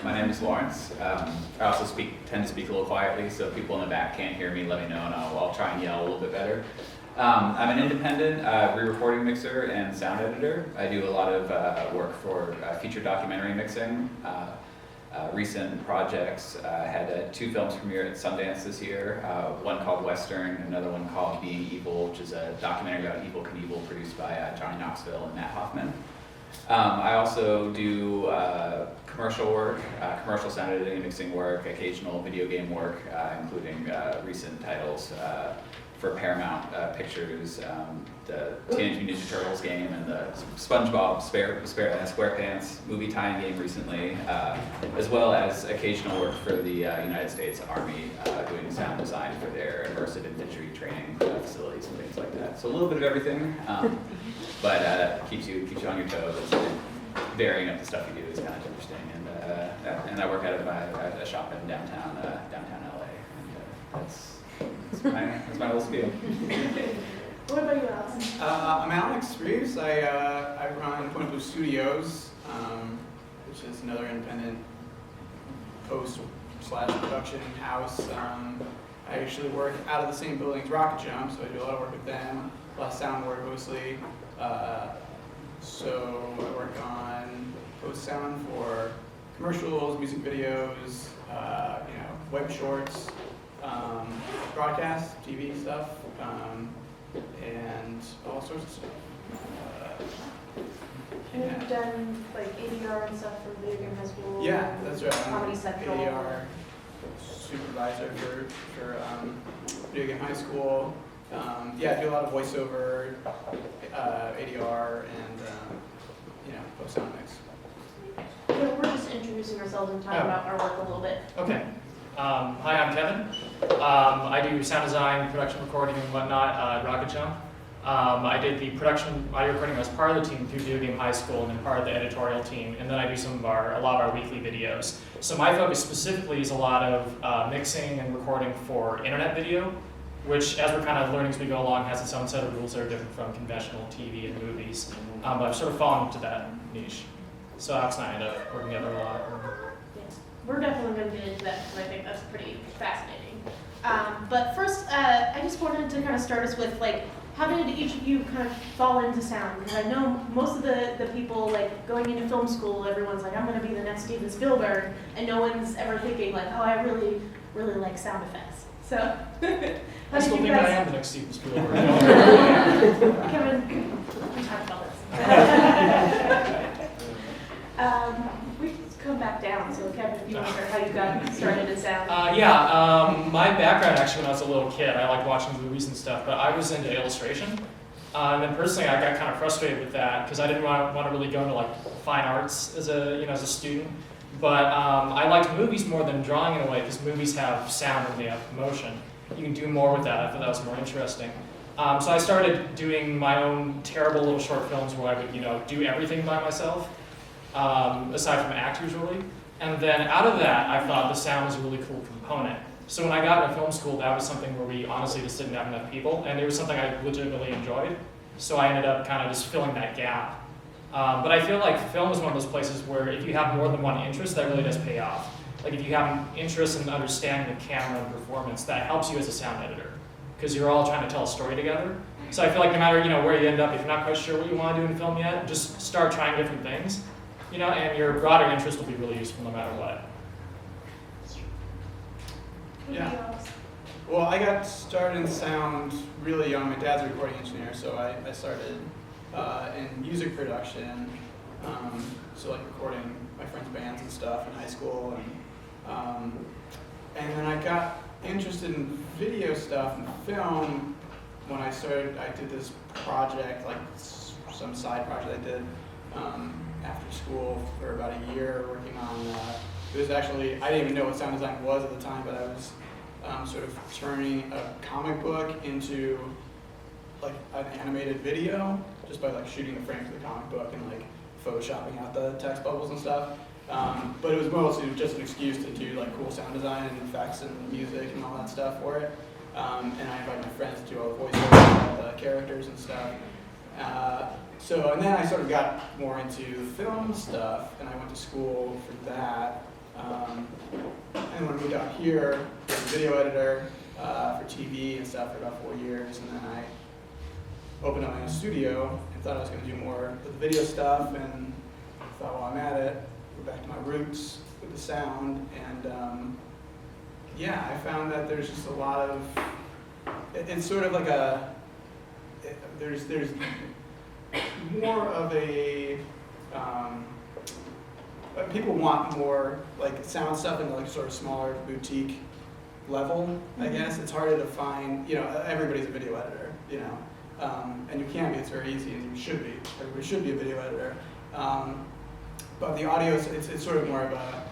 My name is Lawrence. I also tend to speak a little quietly, so if people in the back can't hear me, let me know, and I'll try and yell a little bit better. I'm an independent re-recording mixer and sound editor. I do a lot of work for feature documentary mixing. Recent projects, had 2 films premiere at Sundance this year, one called Western, another one called Being Evil, which is a documentary about Evel Knievel produced by Johnny Knoxville and Matt Hoffman. I also do commercial work, commercial sound editing and mixing work, occasional video game work, including recent titles for Paramount Pictures, the Teenage Mutant Ninja Turtles game and the SpongeBob SquarePants movie tie-in game recently, as well as occasional work for the United States Army, doing sound design for their immersive infantry training facilities and things like that. So a little bit of everything, but keeps you on your toes. And varying up the stuff you do is kind of interesting. And I work out of a shop in downtown LA, and that's my little spiel. What about you, Alex? I'm Alex Reeves. I run Point Blue Studios, which is another independent post/production house. I actually work out of the same building as RocketJump, so I do a lot of work with them, a lot of sound work mostly. So I work on post sound for commercials, music videos, web shorts, broadcast, TV stuff, and all sorts of stuff. And you've done like ADR and stuff for Video Game High School? Yeah, that's right. Comedy Central. ADR supervisor for Video Game High School. I do a lot of voiceover, ADR, and post sound mix. Yeah, we're just introducing ourselves and talking about our work a little bit. Okay. Hi, I'm Kevin. I do sound design, production recording, and whatnot at RocketJump. I did the production audio recording as part of the team through Video Game High School and then part of the editorial team, and then I do a lot of our weekly videos. So my focus specifically is a lot of mixing and recording for internet video, which, as we're kind of learning as we go along, has its own set of rules that are different from conventional TV and movies. But I've sort of fallen into that niche. So Alex and I end up working together a lot. Yes. We're definitely going to get into that because I think that's pretty fascinating. But first, I just wanted to kind of start us with, how did each of you kind of fall into sound? Because I know most of the people, going into film school, everyone's like, I'm going to be the next Steven Spielberg, and no one's ever thinking, oh, I really, really like sound effects. So, I still think I am the next Steven Spielberg. Kevin, we talked about this. We can come back down. So, Kevin, if you want to share how you got started in sound. My background actually when I was a little kid, I liked watching movies and stuff, but I was into illustration. And then personally, I got kind of frustrated with that because I didn't want to really go into fine arts as a student. But I liked movies more than drawing in a way because movies have sound and they have motion. You can do more with that. I thought that was more interesting. So I started doing my own terrible little short films where I would do everything by myself, aside from act usually. And then out of that, I thought the sound was a really cool component. So when I got into film school, that was something where we honestly just didn't have enough people, and it was something I legitimately enjoyed. So I ended up kind of just filling that gap. But I feel like film is one of those places where if you have more than one interest, that really does pay off. If you have an interest in understanding the camera and performance, that helps you as a sound editor, because you're all trying to tell a story together. So I feel like no matter where you end up, if you're not quite sure what you want to do in film yet, just start trying different things, and your broader interest will be really useful no matter what. Yeah. Well, I got started in sound really young. My dad's a recording engineer, so I started in music production, so recording my friends' bands and stuff in high school, and then I got interested in video stuff and film when I did this project, some side project I did after school for about a year, working on, it was actually, I didn't even know what sound design was at the time, but I was sort of turning a comic book into an animated video just by shooting the frames of the comic book and photoshopping out the text bubbles and stuff. But it was mostly just an excuse to do like cool sound design and effects and music and all that stuff for it. And I invited my friends to do all the voiceovers, all the characters and stuff. And then I sort of got more into film stuff, and I went to school for that. And when I moved out here, I was a video editor for TV and stuff for about 4 years, and then I opened up my own studio and thought I was going to do more with the video stuff, and I thought, while I'm at it, go back to my roots with the sound, and yeah, I found that there's just a lot of, it's sort of like there's more of a, people want more like sound stuff in like sort of smaller boutique level, I guess. It's harder to find, everybody's a video editor, and you can be, it's very easy, and you should be. Everybody should be a video editor. But the audio, it's sort of more of a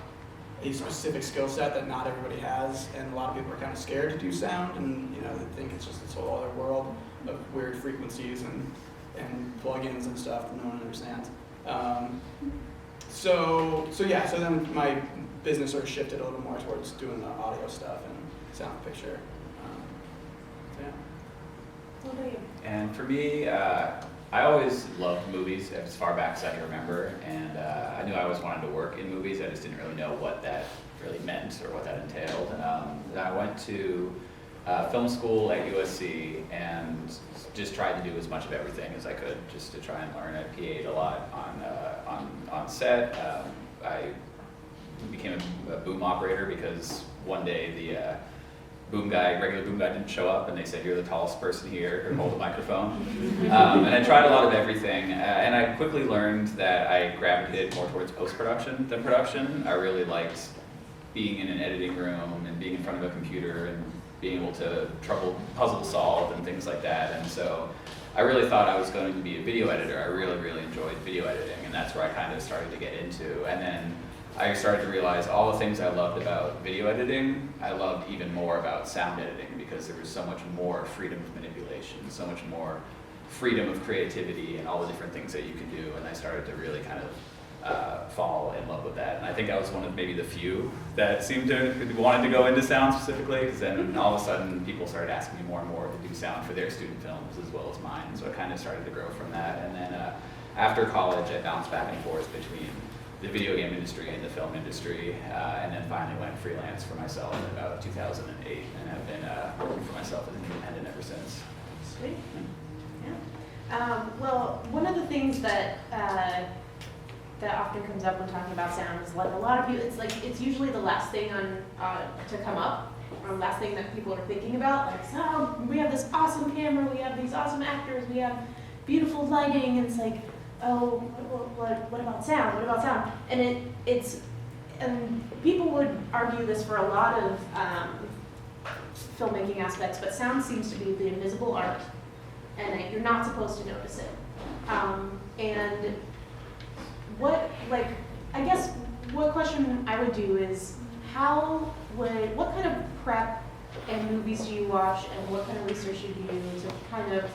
specific skill set that not everybody has, and a lot of people are kind of scared to do sound, and they think it's just this whole other world of weird frequencies and plugins and stuff that no one understands. So then my business sort of shifted a little more towards doing the audio stuff and sound picture. What about you? And for me, I always loved movies as far back as I can remember, and I knew I always wanted to work in movies. I just didn't really know what that really meant or what that entailed. And I went to film school at USC and just tried to do as much of everything as I could just to try and learn. I PA'd a lot on set. I became a boom operator because one day the regular boom guy didn't show up, and they said, "You're the tallest person here, or hold the microphone." And I tried a lot of everything, and I quickly learned that I gravitated more towards post-production than production. I really liked being in an editing room and being in front of a computer and being able to puzzle solve and things like that. And so I really thought I was going to be a video editor. I really, really enjoyed video editing, and that's where I kind of started to get into. And then I started to realize all the things I loved about video editing, I loved even more about sound editing, because there was so much more freedom of manipulation, so much more freedom of creativity and all the different things that you can do. And I started to really kind of fall in love with that. And I think I was one of maybe the few that seemed to wanted to go into sound specifically, because then all of a sudden people started asking me more and more to do sound for their student films as well as mine. So I kind of started to grow from that. And then after college, I bounced back and forth between the video game industry and the film industry, and then finally went freelance for myself in about 2008, and have been working for myself as an independent ever since. Sweet. Yeah. Well, one of the things that often comes up when talking about sound is like a lot of people, it's usually the last thing to come up, or last thing that people are thinking about. Like, so we have this awesome camera, we have these awesome actors, we have beautiful lighting, and it's like, oh, what about sound? What about sound? And and people would argue this for a lot of filmmaking aspects, but sound seems to be the invisible art, and you're not supposed to notice it. And what question I would do is, what kind of prep and movies do you watch, and what kind of research do you do to kind of,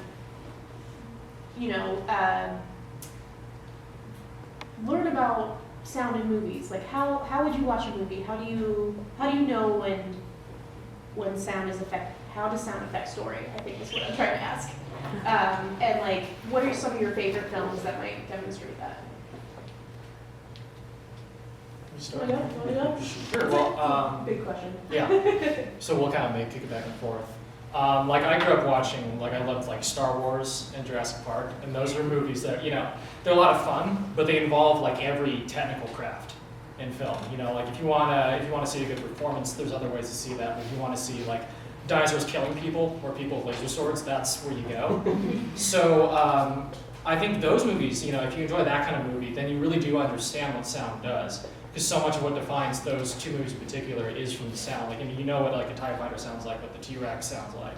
learn about sound in movies? Like, how would you watch a movie? How do you know when sound is how does sound affect story? I think is what I'm trying to ask. And like, what are some of your favorite films that might demonstrate that? Start? Wanna go? Sure. Well, big question. Yeah. So we'll kind of kick it back and forth. Like I grew up watching, I loved like Star Wars and Jurassic Park, and those are movies that, they're a lot of fun, but they involve like every technical craft in film. Like if you wanna see a good performance, there's other ways to see that. But if you wanna see like dinosaurs killing people or people with laser swords, that's where you go. So I think those movies, if you enjoy that kind of movie, then you really do understand what sound does. Because so much of what defines those two movies in particular is from the sound. Like, you know what like a TIE fighter sounds like, what the T-Rex sounds like.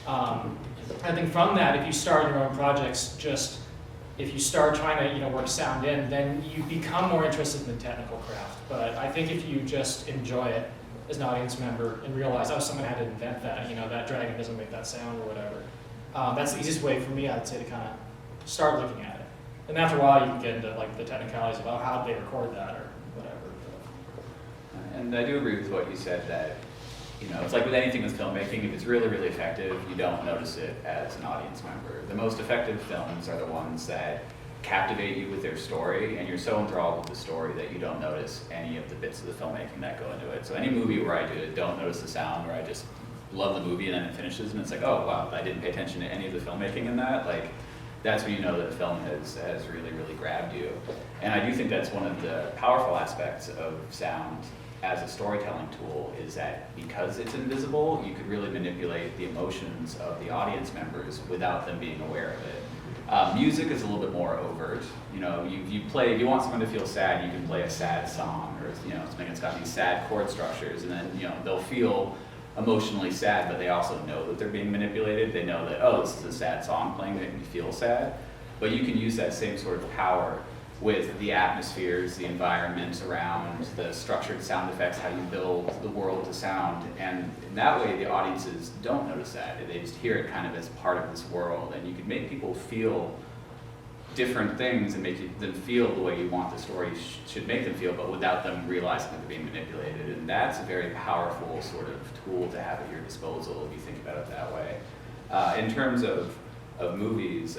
I think from that, if you start your own projects, if you start trying to work sound in, then you become more interested in the technical craft. But I think if you just enjoy it as an audience member and realize, oh, someone had to invent that, that dragon doesn't make that sound or whatever. That's the easiest way for me, I'd say, to kind of start looking at it. And after a while, you can get into like the technicalities about how they record that or whatever. And I do agree with what you said that, you know, it's like with anything with filmmaking, if it's really, really effective, you don't notice it as an audience member. The most effective films are the ones that captivate you with their story, and you're so enthralled with the story that you don't notice any of the bits of the filmmaking that go into it. So any movie where I don't notice the sound, where I just love the movie and then it finishes and it's like, oh wow, I didn't pay attention to any of the filmmaking in that, like, that's when you know that a film has really, really grabbed you. And I do think that's one of the powerful aspects of sound as a storytelling tool, is that because it's invisible, you could really manipulate the emotions of the audience members without them being aware of it. Music is a little bit more overt. You know, if you want someone to feel sad, you can play a sad song, or you know, something that's got these sad chord structures, and then you know they'll feel emotionally sad, but they also know that they're being manipulated. They know that, oh, this is a sad song playing, making me feel sad. But you can use that same sort of power with the atmospheres, the environment around, the structured sound effects, how you build the world to sound. And in that way, the audiences don't notice that. They just hear it kind of as part of this world. And you can make people feel different things and make them feel the way you want the story should make them feel, but without them realizing that they're being manipulated. And that's a very powerful sort of tool to have at your disposal if you think about it that way. In terms of movies,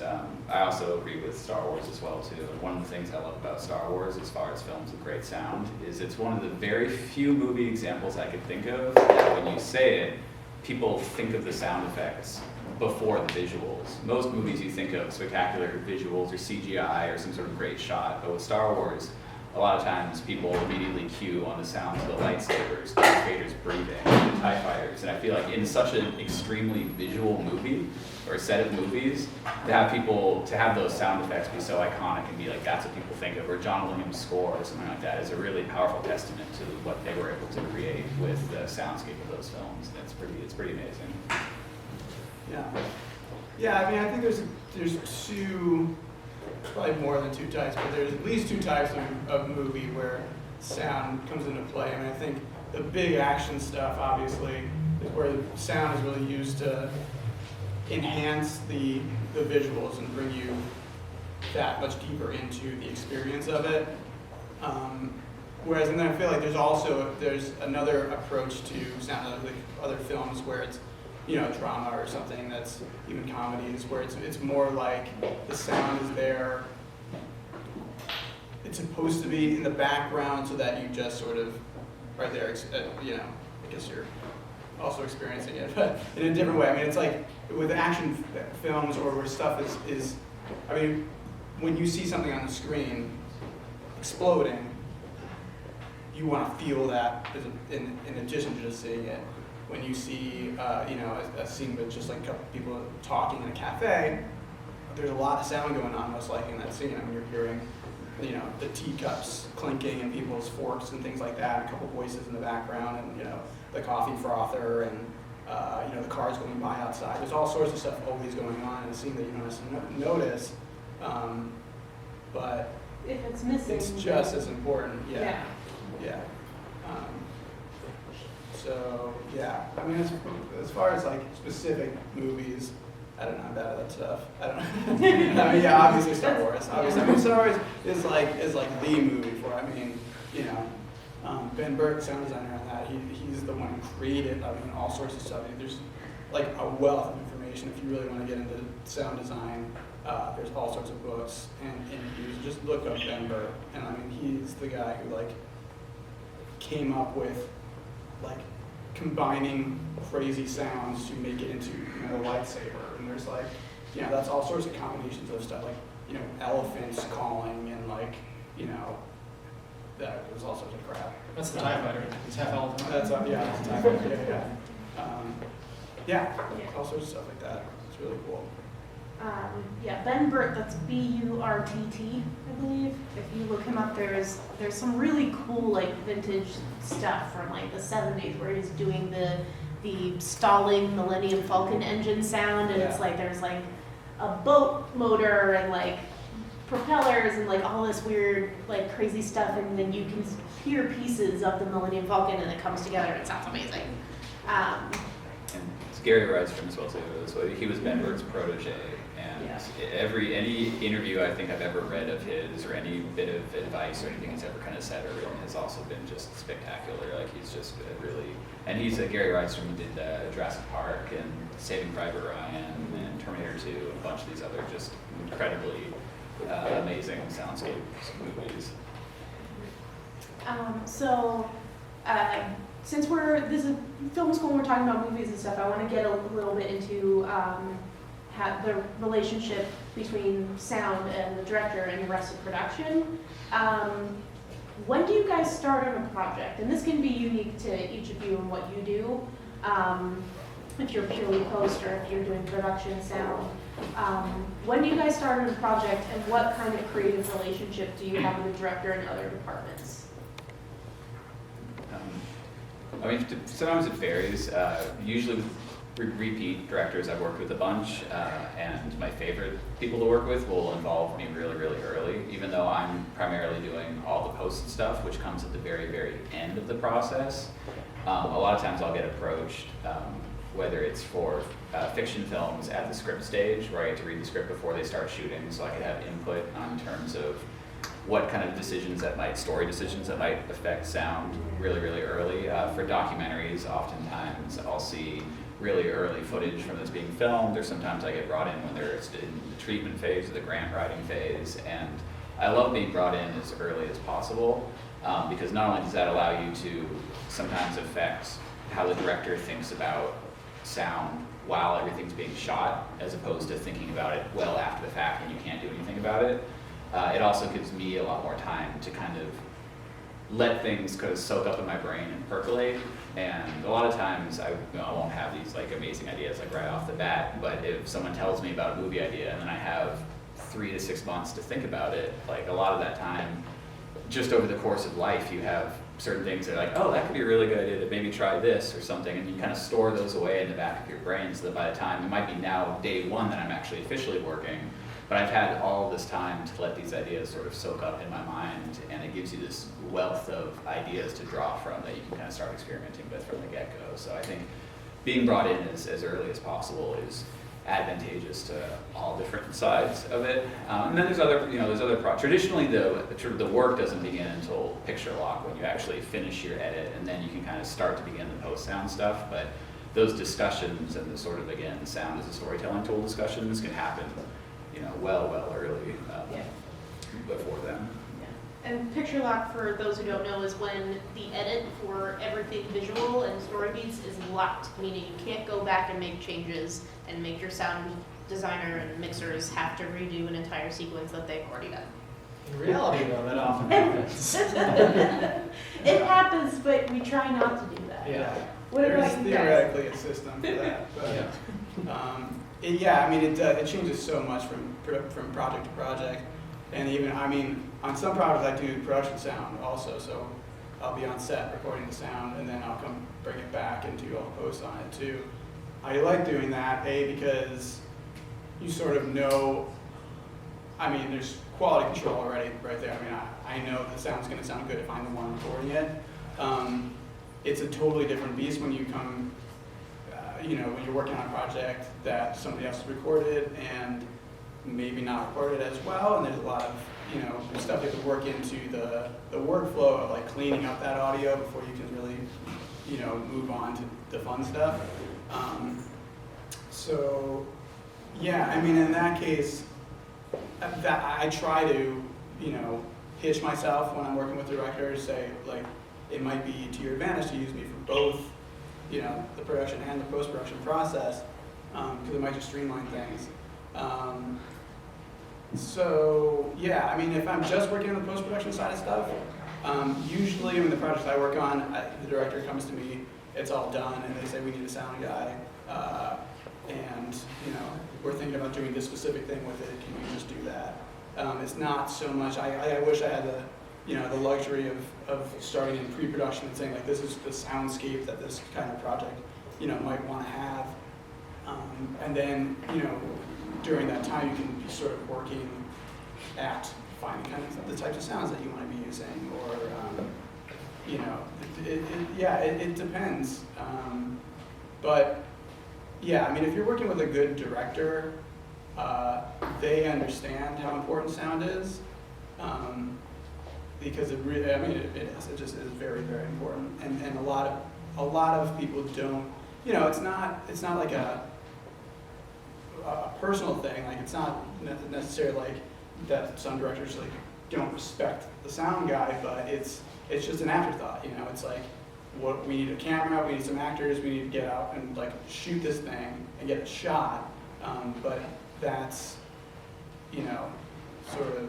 I also agree with Star Wars as well too. And one of the things I love about Star Wars, as far as films with great sound, is it's one of the very few movie examples I could think of that when you say it, people think of the sound effects before the visuals. Most movies you think of spectacular visuals or CGI or some sort of great shot, but with Star Wars, a lot of times people immediately cue on the sounds of the lightsabers, Darth Vader's breathing, the TIE fighters, and I feel like in such an extremely visual movie, or a set of movies, to have those sound effects be so iconic and be like, that's what people think of, or John Williams' score or something like that is a really powerful testament to what they were able to create with the soundscape of those films. It's pretty amazing. Yeah, I mean, I think there's two, probably more than two types, but there's at least two types of movie where sound comes into play. I mean, I think the big action stuff, obviously, is where the sound is really used to enhance the visuals and bring you that much deeper into the experience of it. Whereas, and then I feel like there's another approach to sound, like other films where it's, you know, drama or something that's even comedies, where it's more like the sound is there. It's supposed to be in the background so that you just sort of right there, you know, I guess you're also experiencing it, but in a different way. I mean, it's like with action films or where stuff is, I mean, when you see something on the screen exploding, you want to feel that in addition to just seeing it. When you see, you know, a scene with just like a couple people talking in a cafe, there's a lot of sound going on, most likely in that scene. I mean, you're hearing, you know, the teacups clinking and people's forks and things like that, a couple voices in the background, and, you know, the coffee frother and, you know, the cars going by outside. There's all sorts of stuff always going on in a scene that you don't necessarily notice, but If it's missing, it's just as important. Yeah. So yeah, I mean, as far as like specific movies, I don't know, I'm bad at that stuff. I don't know. I mean, yeah, obviously Star Wars. Obviously, I mean, Star Wars is like the movie for. I mean, you know, Ben Burtt, sound designer on that. He's the one who created. I mean, all sorts of stuff. There's like a wealth of information if you really want to get into sound design. There's all sorts of books and interviews. Just look up Ben Burtt, and I mean, he's the guy who like came up with like combining crazy sounds to make it into, you know, a lightsaber. And there's like, you know, that's all sorts of combinations of stuff, like, you know, elephants calling and like, you know, there's all sorts of crap. That's the TIE fighter. It's half elephant. That's it's TIE fighter. Yeah, all sorts of stuff like that. It's really cool. Yeah, Ben Burtt, that's B-U-R-T-T, I believe. If you look him up, there's some really cool like vintage stuff from like the 70s where he's doing the stalling Millennium Falcon engine sound, and it's like there's like a boat motor and like propellers and like all this weird like crazy stuff, and then you can hear pieces of the Millennium Falcon and it comes together and it sounds amazing. And Gary Rydstrom as well too. So he was Ben Burtt's protege, and and Yeah. any interview I think I've ever read of his, or any bit of advice or anything he's ever kind of said or written, has also been just spectacular. Like he's just really, and he's Gary Rydstrom, who did Jurassic Park and Saving Private Ryan and Terminator 2 and a bunch of these other just incredibly amazing soundscape movies. Since this is film school and we're talking about movies and stuff, I want to get a little bit into the relationship between sound and the director and the rest of production. When do you guys start on a project? And this can be unique to each of you and what you do. If you're purely post or if you're doing production sound. When do you guys start on a project, and what kind of creative relationship do you have with the director and other departments? I mean, sometimes it varies. Usually with repeat directors, I've worked with a bunch, and my favorite people to work with will involve me really, really early, even though I'm primarily doing all the post stuff, which comes at the very, very end of the process. A lot of times I'll get approached, whether it's for fiction films at the script stage, where I get to read the script before they start shooting, so I can have input on terms of what kind of story decisions that might affect sound really, really early. For documentaries, oftentimes I'll see really early footage from this being filmed, or sometimes I get brought in when they're in the treatment phase or the grant writing phase, and I love being brought in as early as possible, because not only does that allow you to sometimes affect how the director thinks about sound while everything's being shot, as opposed to thinking about it well after the fact and you can't do anything about it. It also gives me a lot more time to kind of let things kind of soak up in my brain and percolate. And a lot of times I won't have these like amazing ideas like right off the bat, but if someone tells me about a movie idea and then I have 3 to 6 months to think about it, like a lot of that time, just over the course of life, you have certain things that are like, oh, that could be a really good idea to maybe try this or something, and you kind of store those away in the back of your brain so that by the time, it might be now day one that I'm actually officially working, but I've had all this time to let these ideas sort of soak up in my mind, and it gives you this wealth of ideas to draw from that you can kind of start experimenting with from the get-go. So I think being brought in as early as possible is advantageous to all different sides of it. And then there's other traditionally the work doesn't begin until picture lock, when you actually finish your edit, and then you can kind of start to begin the post-sound stuff. But those discussions and the sort of, again, sound as a storytelling tool discussions can happen, well early before then. Yeah. And picture lock, for those who don't know, is when the edit for everything visual and story beats is locked, meaning you can't go back and make changes and make your sound designer and mixers have to redo an entire sequence that they've already done. In reality, though, that often happens. It happens, but we try not to do that. Yeah. What There's about you guys? theoretically a system for that, but it changes so much from project to project, and even on some projects I do production sound also, so I'll be on set recording the sound and then I'll come bring it back and do all the posts on it too. I like doing that, because you sort of know, there's quality control already right there. I know the sound's going to sound good if I'm the one recording it. It's a totally different beast when you come, when you're working on a project that somebody else has recorded and maybe not recorded as well, and there's a lot of, stuff you have to work into the workflow of like cleaning up that audio before you can really, move on to the fun stuff. In that case, I try to, pitch myself when I'm working with directors, say, like, it might be to your advantage to use me for both, the production and the post-production process, because it might just streamline things. If I'm just working on the post-production side of stuff, usually when the projects I work on, the director comes to me, it's all done, and they say we need a sound guy, and we're thinking about doing this specific thing with it. Can we just do that? It's not so much. I wish I had the luxury of starting in pre-production and saying like, this is the soundscape that this kind of project might want to have, and then during that time you can be sort of working at finding kind of the types of sounds that you want to be using, or it depends. If you're working with a good director, they understand how important sound is, because it really, I mean, it just is very, very important, and a lot of people don't, you know, it's not like a personal thing, like it's not necessarily like that some directors like don't respect the sound guy, but it's just an afterthought, you know. It's like, what, we need a camera, we need some actors, we need to get out and like shoot this thing and get it shot, but that's, you know, sort of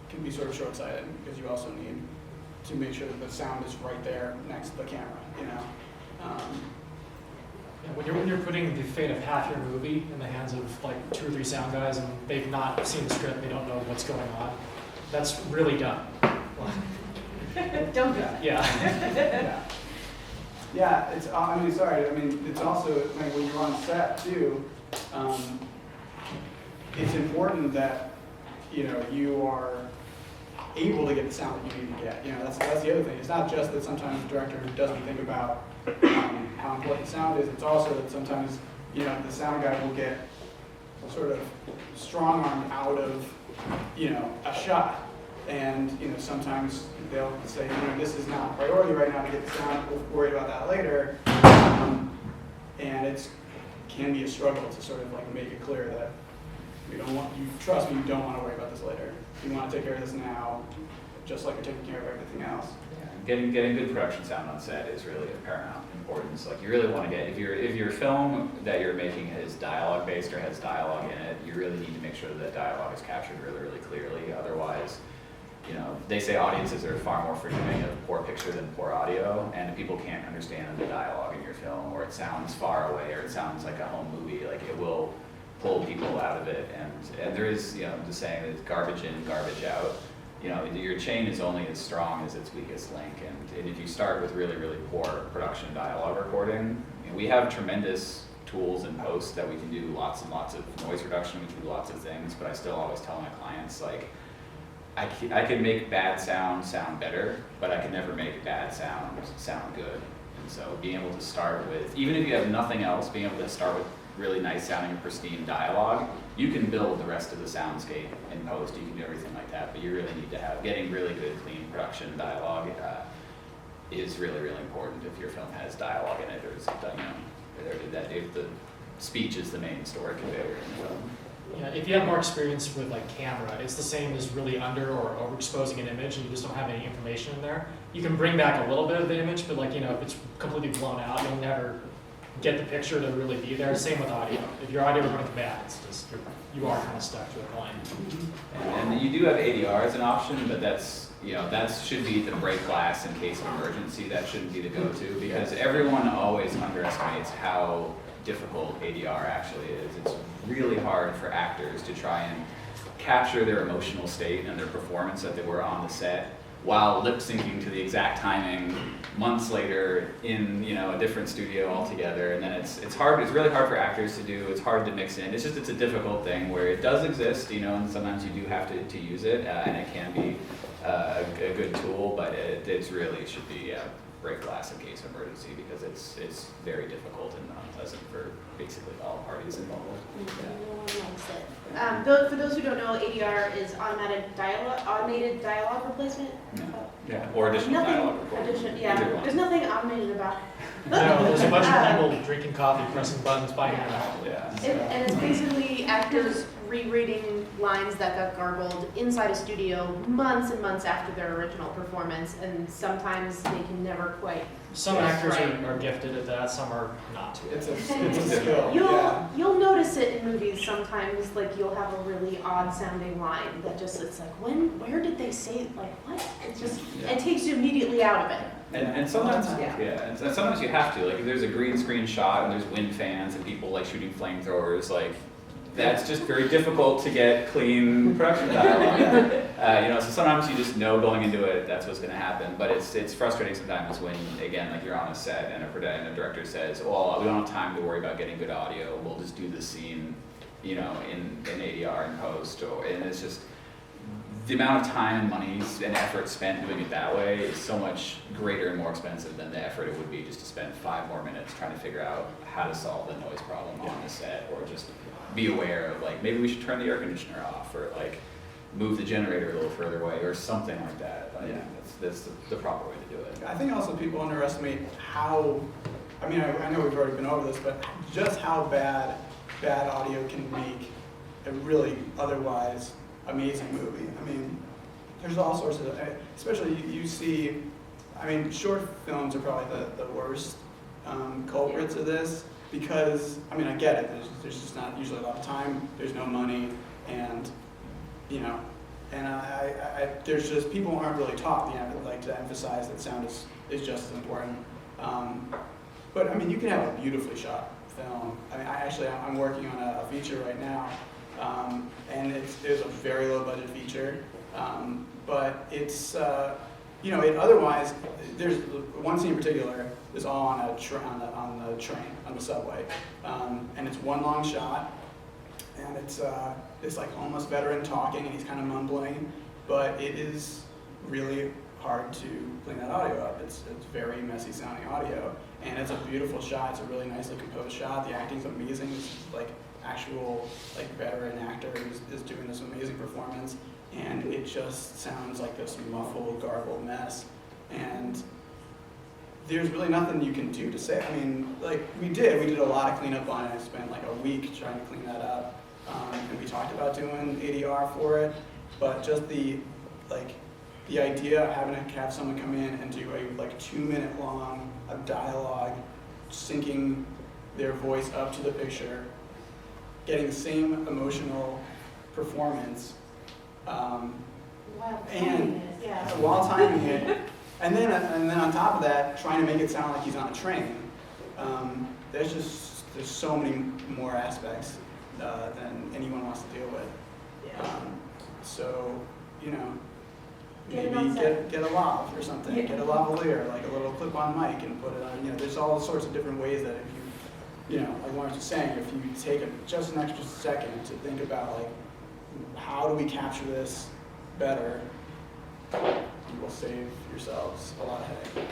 can be sort of short-sighted, because you also need to make sure that the sound is right there next to the camera, you know. Yeah, when you're putting the fate of half your movie in the hands of like 2 or 3 sound guys and they've not seen the script, they don't know what's going on, that's really dumb. Don't do it. Yeah. Yeah, it's, I mean, sorry, I mean, it's also, like, when you're on set too, it's important that, you know, you are able to get the sound that you need to get. You know, that's the other thing. It's not just that sometimes the director doesn't think about how important sound is. It's also that sometimes, you know, the sound guy will get sort of strong-armed out of, you know, a shot. And, you know, sometimes they'll say, you know, this is not a priority right now to get the sound, we'll worry about that later. And it can be a struggle to sort of like make it clear that we don't want, you trust me, you don't want to worry about this later. You want to take care of this now, just like you're taking care of everything else. Getting good production sound on set is really of paramount importance. Like, you really want to get, if your film that you're making is dialogue based or has dialogue in it, you really need to make sure that dialogue is captured really, really clearly. Otherwise, you know, they say audiences are far more forgiving of poor picture than poor audio, and if people can't understand the dialogue in your film, or it sounds far away, or it sounds like a home movie, like, it will pull people out of it. And there is, you know, the saying that it's garbage in, garbage out. You know, your chain is only as strong as its weakest link, and if you start with really, really poor production dialogue recording, you know, we have tremendous tools in post that we can do lots and lots of noise reduction, we can do lots of things, but I still always tell my clients, like, I can make bad sound better, but I can never make bad sound good. And so being able to start with, even if you have nothing else, being able to start with really nice sounding and pristine dialogue, you can build the rest of the soundscape in post, you can do everything like that, but you really need to have, getting really good, clean production dialogue is really, really important if your film has dialogue in it, or something, you know, that if the speech is the main story conveyor in the film. Yeah, if you have more experience with like camera, it's the same as really under or overexposing an image and you just don't have any information in there. You can bring back a little bit of the image, but like, you know, if it's completely blown out, you'll never get the picture to really be there. Same with audio. If your audio runs bad, it's just, you are kind of stuck to a point. And you do have ADR as an option, but that's, you know, that should be the break glass in case of emergency. That shouldn't be the go-to, because everyone always underestimates how difficult ADR actually is. It's really hard for actors to try and capture their emotional state and their performance that they were on the set while lip syncing to the exact timing months later in, you know, a different studio altogether. And then it's really hard for actors to do. It's hard to mix in. It's a difficult thing where it does exist, you know, and sometimes you do have to use it, and it can be a good tool, but it really should be break glass in case of emergency, because it's very difficult and unpleasant for basically all parties involved. For those who don't know, ADR is automated dialogue replacement. Yeah. Or additional dialogue recording. Yeah, there's nothing automated about it. No, there's a bunch of people drinking coffee, pressing buttons, by hand. Yeah. And it's basically actors rereading lines that got garbled inside a studio months and months after their original performance, and sometimes they can never quite. Some actors are gifted at that, some are not. It's a skill. You'll notice it in movies sometimes, like you'll have a really odd sounding line that just, it's like, where did they say, like, what? It's just, it takes you immediately out of it. And sometimes, and sometimes you have to, like, if there's a green screen shot and there's wind fans and people like shooting flamethrowers, like, that's just very difficult to get clean production dialogue. You know, so sometimes you just know going into it that's what's going to happen. But it's frustrating sometimes when, again, like, you're on a set and a director says, "Well, we don't have time to worry about getting good audio. We'll just do the scene, you know, in ADR and post." And it's just the amount of time and money and effort spent doing it that way is so much greater and more expensive than the effort it would be just to spend 5 more minutes trying to figure out how to solve the noise problem on the set, or just be aware of like, maybe we should turn the air conditioner off, or like move the generator a little further away, or something like that. Yeah. That's the proper way to do it. I think also people underestimate how, I mean, I know we've already been over this, but just how bad audio can make a really otherwise amazing movie. I mean, there's all sorts of, especially you see, I mean, short films are probably the worst culprits of this, because, I mean, I get it, there's just not usually a lot of time, there's no money, and, you know, and there's just, people aren't really taught, you know, like to emphasize that sound is just as important. But I mean, you can have a beautifully shot film. I mean, I'm working on a feature right now, and it's a very low budget feature, but it's, you know, it otherwise, there's one scene in particular is all on the train, on the subway, and it's one long shot, and it's this like homeless veteran talking, and he's kind of mumbling, but it is really hard to clean that audio up. It's very messy sounding audio, and it's a beautiful shot. It's a really nicely composed shot. The acting's amazing. This like actual like veteran actor is doing this amazing performance, and it just sounds like this muffled, garbled mess. And there's really nothing you can do to say. I mean, like we did a lot of cleanup on it. I spent like a week trying to clean that up, and we talked about doing ADR for it, but just the idea of having to have someone come in and do a like 2-minute long of dialogue, syncing their voice up to the picture, getting the same emotional performance, and while timing it, and then on top of that, trying to make it sound like he's on a train. There's so many more aspects than anyone wants to deal with. So, you know, maybe get a lav or something, get a lavalier, like a little clip-on mic, and put it on. You know, there's all sorts of different ways that if you know, like Lawrence was saying, if you take just an extra second to think about like, how do we capture this better, you will save yourselves a lot of headache.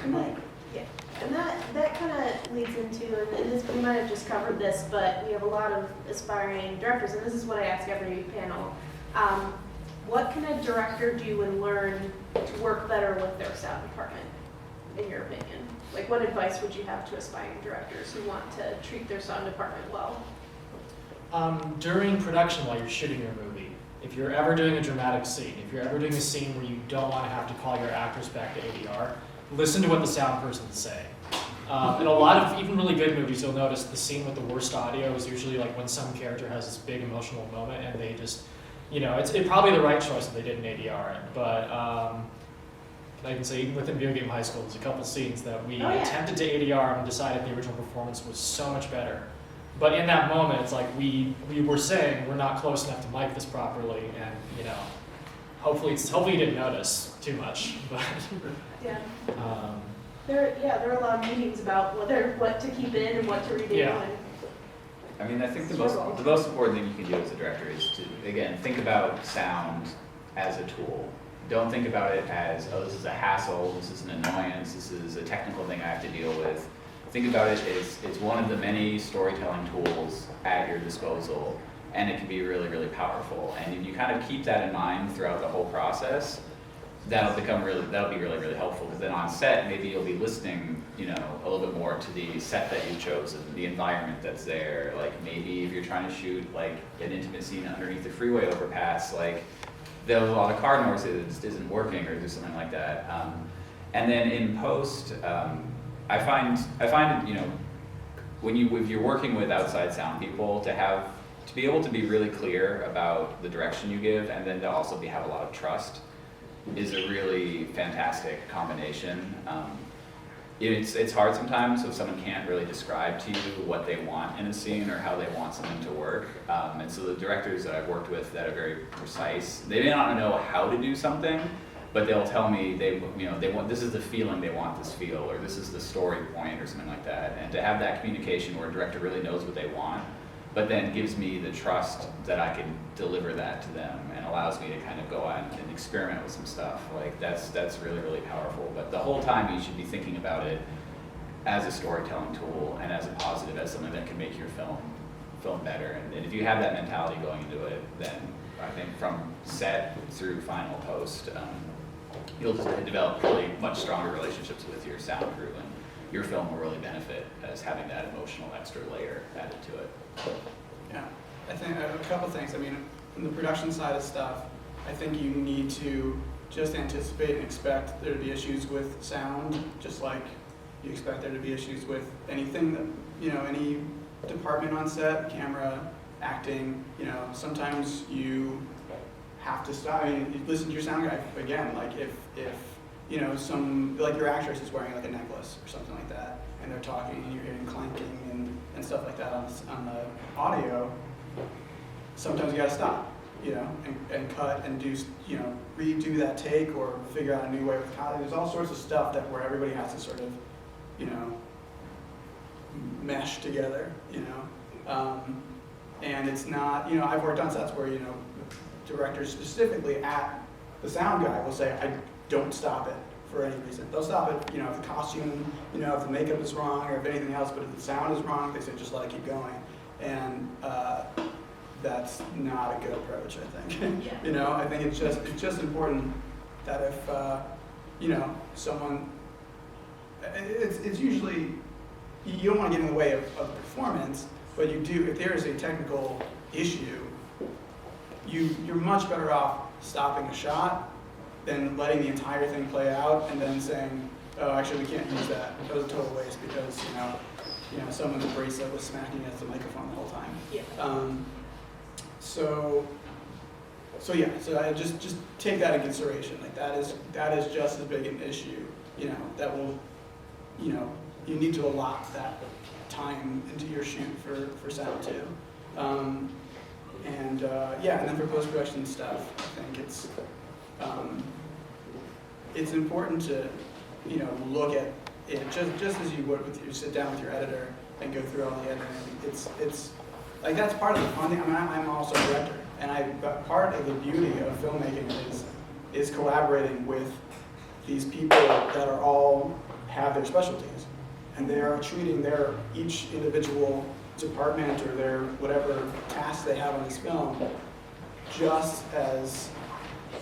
You might. Yeah, and that kind of leads into, and this, we might have just covered this, but we have a lot of aspiring directors, and this is what I ask every panel. What can a director do and learn to work better with their sound department, in your opinion? Like, what advice would you have to aspiring directors who want to treat their sound department well? During production, while you're shooting your movie, if you're ever doing a dramatic scene, if you're ever doing a scene where you don't want to have to call your actors back to ADR, listen to what the sound person's saying. In a lot of even really good movies, you'll notice the scene with the worst audio is usually like when some character has this big emotional moment and they just, you know, it's probably the right choice that they did in ADR it, but I can say even within video game high school, there's a couple scenes that we attempted to ADR and decided the original performance was so much better. But in that moment, it's like we were saying we're not close enough to mic this properly, and you know, hopefully you didn't notice too much. But yeah, there are a lot of meetings about what to keep in and what to redo. Yeah. And I mean, I think the most important thing you can do as a director is to, again, think about sound as a tool. Don't think about it as, oh, this is a hassle, this is an annoyance, this is a technical thing I have to deal with. Think about it as it's one of the many storytelling tools at your disposal, and it can be really, really powerful. And if you kind of keep that in mind throughout the whole process, that'll be really, really helpful, because then on set, maybe you'll be listening, you know, a little bit more to the set that you've chosen, the environment that's there. Like maybe if you're trying to shoot like an intimate scene underneath the freeway overpass, like there's a lot of car noise that just isn't working, or do something like that. And then in post, I find, you know, if you're working with outside sound people, to be able to be really clear about the direction you give, and then to also have a lot of trust, is a really fantastic combination. It's hard sometimes if someone can't really describe to you what they want in a scene or how they want something to work. And so the directors that I've worked with that are very precise, they may not know how to do something, but they'll tell me they want, this is the feeling they want this feel, or this is the story point, or something like that. And to have that communication where a director really knows what they want, but then gives me the trust that I can deliver that to them and allows me to kind of go out and experiment with some stuff. Like that's really, really powerful. But the whole time you should be thinking about it as a storytelling tool and as a positive, as something that can make your film better. And if you have that mentality going into it, then I think from set through final post, you'll just develop really much stronger relationships with your sound crew, and your film will really benefit as having that emotional extra layer added to it. Yeah, I think a couple things. I mean, from the production side of stuff, I think you need to just anticipate and expect there to be issues with sound, just like you expect there to be issues with anything that, you know, any department on set, camera, acting, you know, sometimes you have to stop. I mean, you listen to your sound guy again, like if you know, like your actress is wearing like a necklace or something like that, and they're talking and you're hearing clanking and stuff like that on the audio, sometimes you gotta stop, you know, and cut and do, you know, redo that take or figure out a new way with cutting. There's all sorts of stuff that where everybody has to sort of, you know, mesh together, you know. And it's not, you know, I've worked on sets where, you know, directors specifically at the sound guy will say, I don't stop it for any reason. They'll stop it, you know, if the costume, you know, if the makeup is wrong or if anything else, but if the sound is wrong, they say just let it keep going. And that's not a good approach, I think. Yeah. You know, I think it's just important that if, you know, someone, it's usually, you don't want to get in the way of performance, but you do, if there is a technical issue, you're much better off stopping a shot than letting the entire thing play out and then saying, oh, actually we can't use that. That was a total waste because, you know, someone's bracelet was smacking against the microphone the whole time. Yeah. So yeah, so I just take that in consideration. Like that is just as big an issue, you know, that will, you know, you need to allot that time into your shoot for sound too. Yeah, and then for post-production stuff, I think it's important to, you know, look at it just as you would with sit down with your editor and go through all the editing. It's like that's part of the fun thing. I mean, I'm also a director, and part of the beauty of filmmaking is collaborating with these people that are all have their specialties, and they are treating each individual department or their whatever tasks they have on this film just as,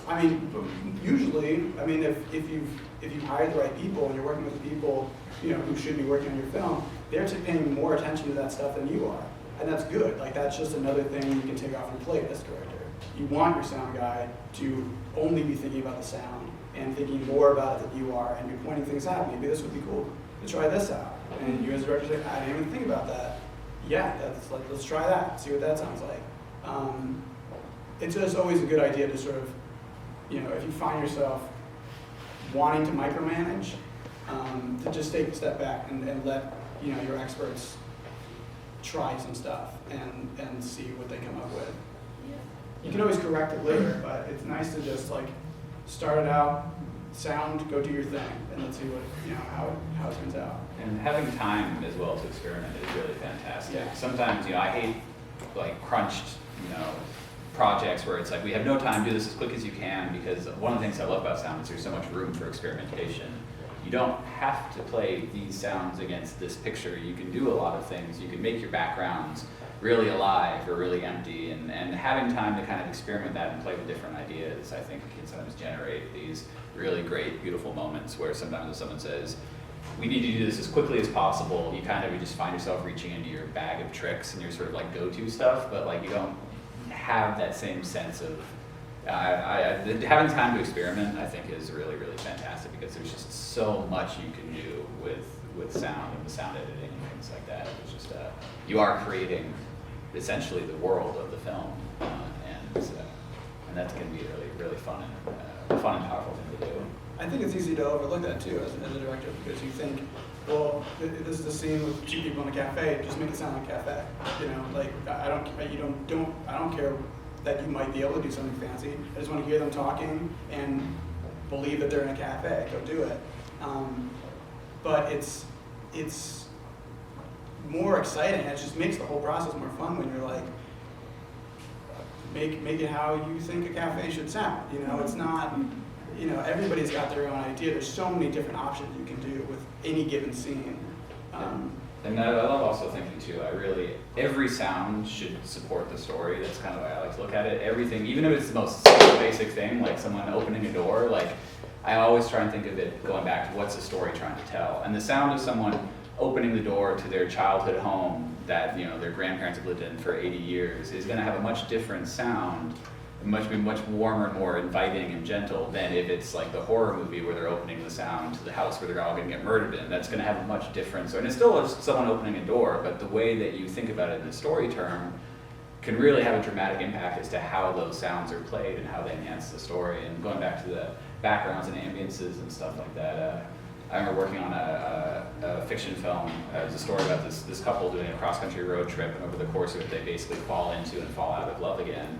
I mean, usually, I mean, if you've hired the right people and you're working with the people, you know, who should be working on your film, they're paying more attention to that stuff than you are, and that's good. Like that's just another thing you can take off your plate as director. You want your sound guy to only be thinking about the sound and thinking more about it than you are, and you're pointing things out. Maybe this would be cool to try this out, and you as a director say, I didn't even think about that. Yeah, that's like, let's try that, see what that sounds like. It's just always a good idea to sort of, you know, if you find yourself wanting to micromanage, to just take a step back and let, you know, your experts try some stuff and see what they come up with. Yeah. You can always correct it later, but it's nice to just like start it out, sound, go do your thing, and let's see what, you know, how it turns out. And having time as well to experiment is really fantastic. Yeah. Sometimes, you know, I hate like crunched, you know, projects where it's like we have no time, do this as quick as you can, because one of the things I love about sound is there's so much room for experimentation. You don't have to play these sounds against this picture. You can do a lot of things. You can make your backgrounds really alive or really empty, and having time to kind of experiment that and play with different ideas, I think can sometimes generate these really great, beautiful moments where sometimes if someone says, we need to do this as quickly as possible, you just find yourself reaching into your bag of tricks and your sort of like go-to stuff, but like you don't have that same sense of, having time to experiment I think is really, really fantastic, because there's just so much you can do with sound and the sound editing and things like that. It's just, you are creating essentially the world of the film, and that can be really, really fun and powerful thing to do. I think it's easy to overlook that too as a director, because you think, well, this is the scene with two people in a cafe, just make it sound like a cafe. You know, like I don't care that you might be able to do something fancy. I just want to hear them talking and believe that they're in a cafe. Go do it. But it's more exciting. It just makes the whole process more fun when you're like, make it how you think a cafe should sound. You know, it's not, you know, everybody's got their own idea. There's so many different options you can do with any given scene. And I love also thinking too, every sound should support the story. That's kind of the way I like to look at it. Everything, even if it's the most simple, basic thing, like someone opening a door, like I always try and think of it going back to what's the story trying to tell. And the sound of someone opening the door to their childhood home that, you know, their grandparents have lived in for 80 years is going to have a much different sound, much warmer and more inviting and gentle than if it's like the horror movie where they're opening the sound to the house where they're all going to get murdered in. That's going to have a much different, and it's still someone opening a door, but the way that you think about it in the story term can really have a dramatic impact as to how those sounds are played and how they enhance the story. And going back to the backgrounds and ambiances and stuff like that, I remember working on a fiction film. It was a story about this couple doing a cross-country road trip, and over the course of it, they basically fall into and fall out of love again.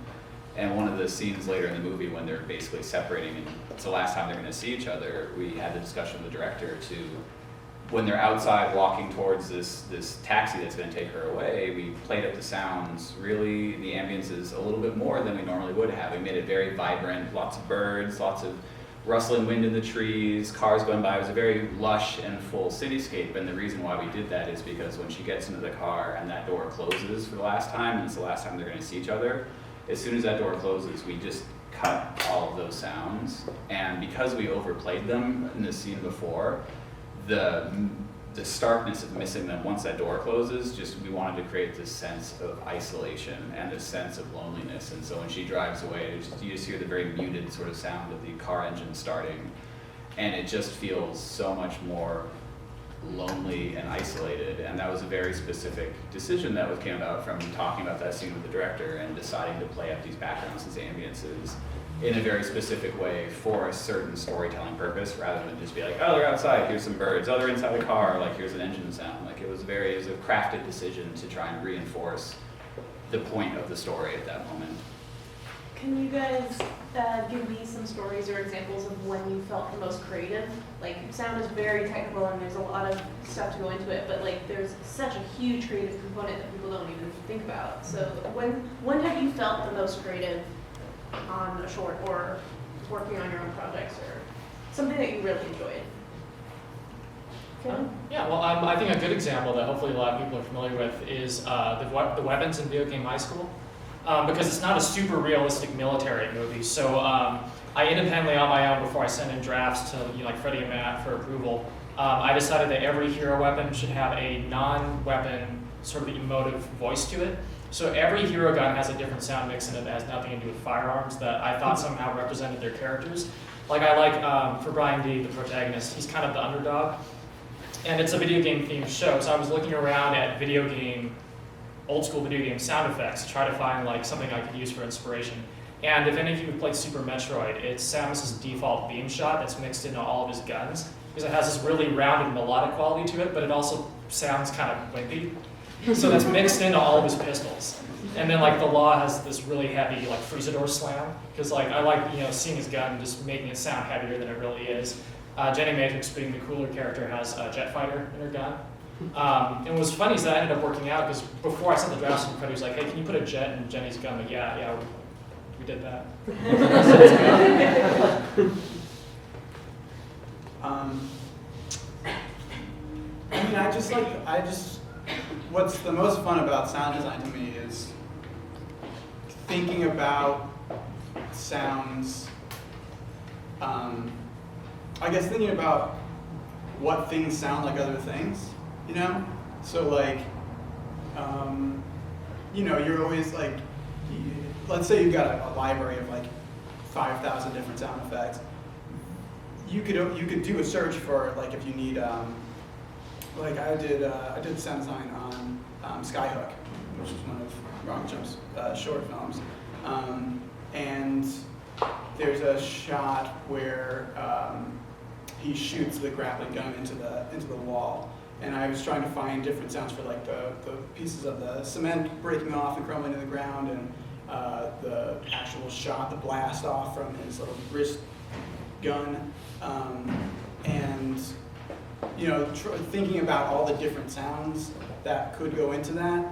And one of the scenes later in the movie when they're basically separating and it's the last time they're going to see each other, we had the discussion with the director to, when they're outside walking towards this taxi that's going to take her away, we played up the sounds, really the ambiances a little bit more than we normally would have. We made it very vibrant, lots of birds, lots of rustling wind in the trees, cars going by. It was a very lush and full cityscape, and the reason why we did that is because when she gets into the car and that door closes for the last time, and it's the last time they're going to see each other, as soon as that door closes, we just cut all of those sounds, and because we overplayed them in the scene before, the starkness of missing them once that door closes, just we wanted to create this sense of isolation and this sense of loneliness. And so when she drives away, you just hear the very muted sort of sound of the car engine starting, and it just feels so much more lonely and isolated. And that was a very specific decision that came about from talking about that scene with the director and deciding to play up these backgrounds, these ambiances in a very specific way for a certain storytelling purpose, rather than just be like, oh, they're outside, here's some birds, oh, they're inside the car, like here's an engine sound. Like it was a crafted decision to try and reinforce the point of the story at that moment. Can you guys give me some stories or examples of when you felt the most creative? Like, sound is very technical and there's a lot of stuff to go into it, but like there's such a huge creative component that people don't even think about. So when have you felt the most creative on a short or working on your own projects or something that you really enjoyed? Yeah, well, I think a good example that hopefully a lot of people are familiar with is the weapons in Video Game High School. Because it's not a super realistic military movie. So I independently on my own, before I sent in drafts to like Freddie and Matt for approval, I decided that every hero weapon should have a non-weapon sort of emotive voice to it. So every hero gun has a different sound mix in it that has nothing to do with firearms that I thought somehow represented their characters. Like I like, for Brian D, the protagonist, he's kind of the underdog. And it's a video game themed show, so I was looking around at old school video game sound effects to try to find like something I could use for inspiration. And if any of you have played Super Metroid, it's Samus's default beam shot that's mixed into all of his guns, because it has this really rounded melodic quality to it, but it also sounds kind of wimpy. So that's mixed into all of his pistols. And then like the Law has this really heavy like Freezador slam, because like I like seeing his gun and just making it sound heavier than it really is. Jenny Matrix, being the cooler character, has a jet fighter in her gun. And what was funny is that I ended up working out because before I sent the drafts to Freddie, he was like, hey, can you put a jet in Jenny's gun? Like, yeah, we did that. What's the most fun about sound design to me is thinking about sounds, thinking about what things sound like other things. So like, you're always like, let's say you've got a library of like 5,000 different sound effects. You could do a search for like if you need, like I did sound design on Skyhook, which is one of RocketJump's short films, and there's a shot where he shoots the grappling gun into the wall. And I was trying to find different sounds for like the pieces of the cement breaking off and crumbling to the ground, and the actual shot, the blast off from his little wrist gun. And you know, thinking about all the different sounds that could go into that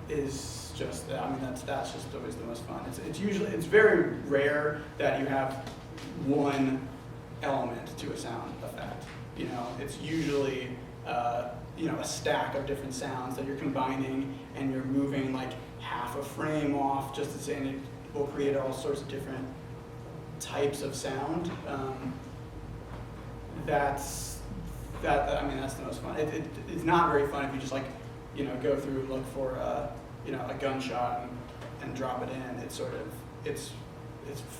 is just, I mean, that's just always the most fun. It's very rare that you have one element to a sound effect. You know, it's usually you know, a stack of different sounds that you're combining, and you're moving like half a frame off just to say, and it will create all sorts of different types of sound. I mean, that's the most fun. It's not very fun if you just like, you know, go through, look for you know, a gunshot and drop it in. It's sort of, it's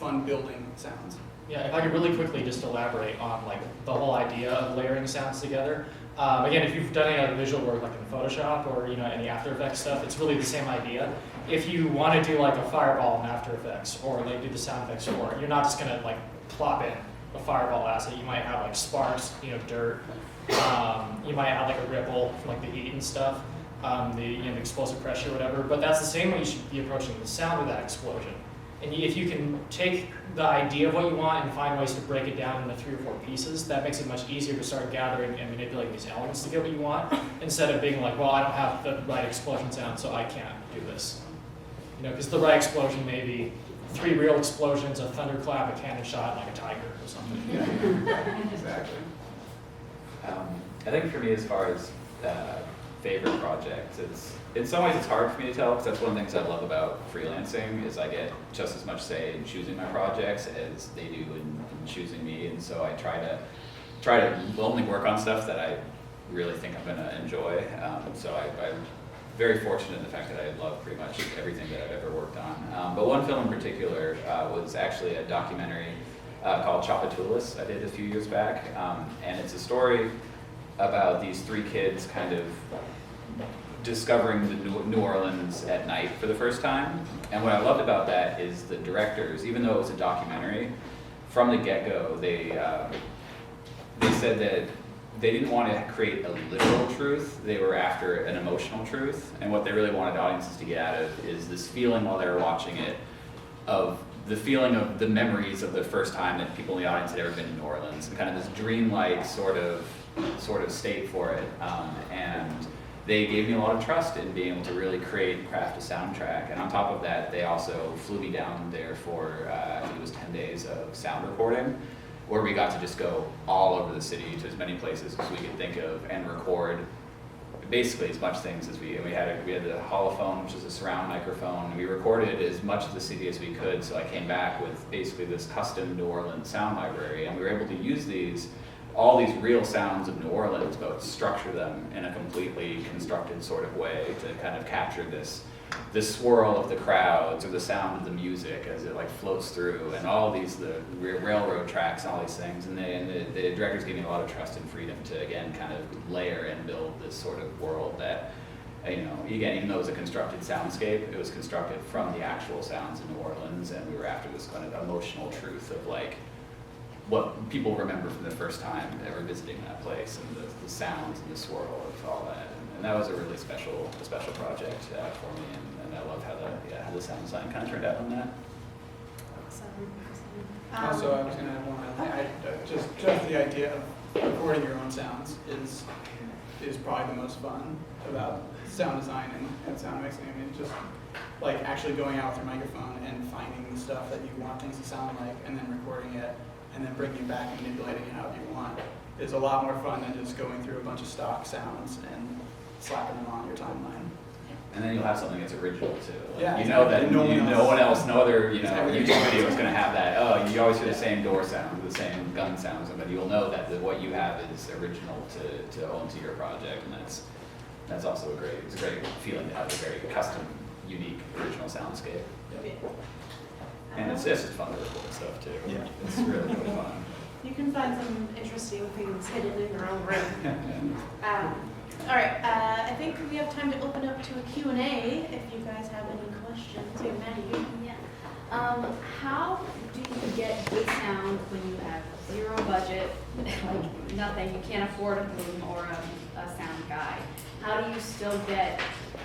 fun building sounds. Yeah, if I could really quickly just elaborate on like the whole idea of layering sounds together. Again, if you've done any other visual work like in Photoshop or, you know, any After Effects stuff, it's really the same idea. If you want to do like a fireball in After Effects or like do the sound effects for it, you're not just gonna like plop in a fireball asset. You might have like sparks, you know, dirt. You might have like a ripple from like the heat and stuff, the, you know, the explosive pressure or whatever. But that's the same way you should be approaching the sound of that explosion. And if you can take the idea of what you want and find ways to break it down into 3 or 4 pieces, that makes it much easier to start gathering and manipulating these elements to get what you want, instead of being like, well, I don't have the right explosion sound, so I can't do this. You know, because the right explosion may be 3 real explosions, a thunderclap, a cannon shot, and like a tiger or something. Yeah, exactly. I think for me, as far as favorite projects, in some ways it's hard for me to tell, because that's one of the things I love about freelancing is I get just as much say in choosing my projects as they do in choosing me, and so I try to only work on stuff that I really think I'm going to enjoy. So I'm very fortunate in the fact that I love pretty much everything that I've ever worked on. But one film in particular was actually a documentary called Chapatulas I did a few years back, and it's a story about these 3 kids kind of discovering the New Orleans at night for the first time. And what I loved about that is the directors, even though it was a documentary, from the get-go, they said that they didn't want to create a literal truth, they were after an emotional truth. And what they really wanted audiences to get out of is this feeling while they were watching it, of the feeling of the memories of the first time that people in the audience had ever been in New Orleans, and kind of this dreamlike sort of state for it. And they gave me a lot of trust in being able to really create and craft a soundtrack. And on top of that, they also flew me down there for, I think it was 10 days of sound recording, where we got to just go all over the city to as many places as we could think of and record basically as much things as we had the holophone, which is a surround microphone, and we recorded as much of the city as we could. So I came back with basically this custom New Orleans sound library, and we were able to use all these real sounds of New Orleans, but structure them in a completely constructed sort of way to kind of capture this swirl of the crowds or the sound of the music as it like floats through, and all these the railroad tracks and all these things. And the directors gave me a lot of trust and freedom to again kind of layer and build this sort of world that, you know, again, even though it was a constructed soundscape, it was constructed from the actual sounds in New Orleans, and we were after this kind of emotional truth of like what people remember from the first time ever visiting that place, and the sounds and the swirl of all that. And that was a really special project for me, and I love how the sound design kind of turned out on that. Also, I was going to add one other thing. Just the idea of recording your own sounds is probably the most fun about sound design and sound mixing. I mean, just like actually going out with your microphone and finding the stuff that you want things to sound like, and then recording it, and then bringing it back and manipulating it however you want, is a lot more fun than just going through a bunch of stock sounds and slapping them on your timeline. And then you'll have something that's original too. Like, Yeah, you know that no one else, no other Exactly. YouTube video is going to have that. Oh, you always hear the same door sound, the same gun sounds, but you'll know that what you have is original to own to your project, and that's also a great feeling to have a very custom, unique, original soundscape. Yep. And it's just fun to record stuff too. Yeah. It's really fun. You can find some interesting things hidden in your own room. All right, I think we have time to open up to a Q&A if you guys have any questions. Hey, Maddie. Yeah. How do you get good sound when you have 0 budget, like nothing, you can't afford a boom or a sound guy? How do you still get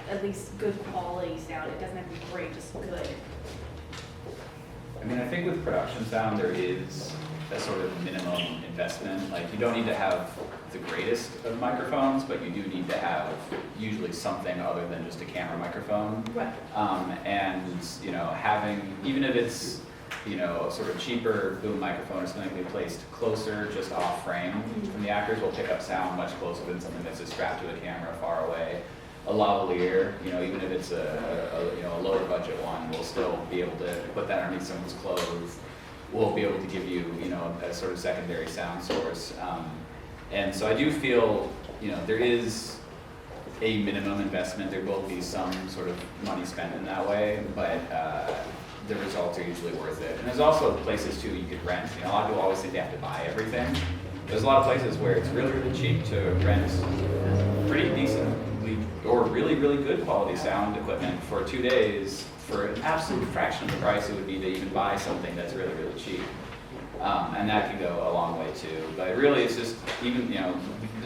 at least good quality sound? It doesn't have to be great, just good. I mean, I think with production sound, there is a sort of minimum investment. Like, you don't need to have the greatest of microphones, but you do need to have usually something other than just a camera microphone. Right. And, you know, having, even if it's, you know, a sort of cheaper boom microphone or something to be placed closer, just off frame from the actors, will pick up sound much closer than something that's just strapped to a camera far away. A lavalier, you know, even if it's a you know, a lower budget one, will still be able to put that underneath someone's clothes. Will be able to give you, you know, a sort of secondary sound source. And so I do feel, you know, there is a minimum investment. There will be some sort of money spent in that way, but the results are usually worth it. And there's also places too you could rent. You know, a lot of people always think they have to buy everything. There's a lot of places where it's really, really cheap to rent pretty decently or really, really good quality sound equipment for 2 days for an absolute fraction of the price it would be to even buy something that's really, really cheap. And that can go a long way too. But really it's just, even, you know,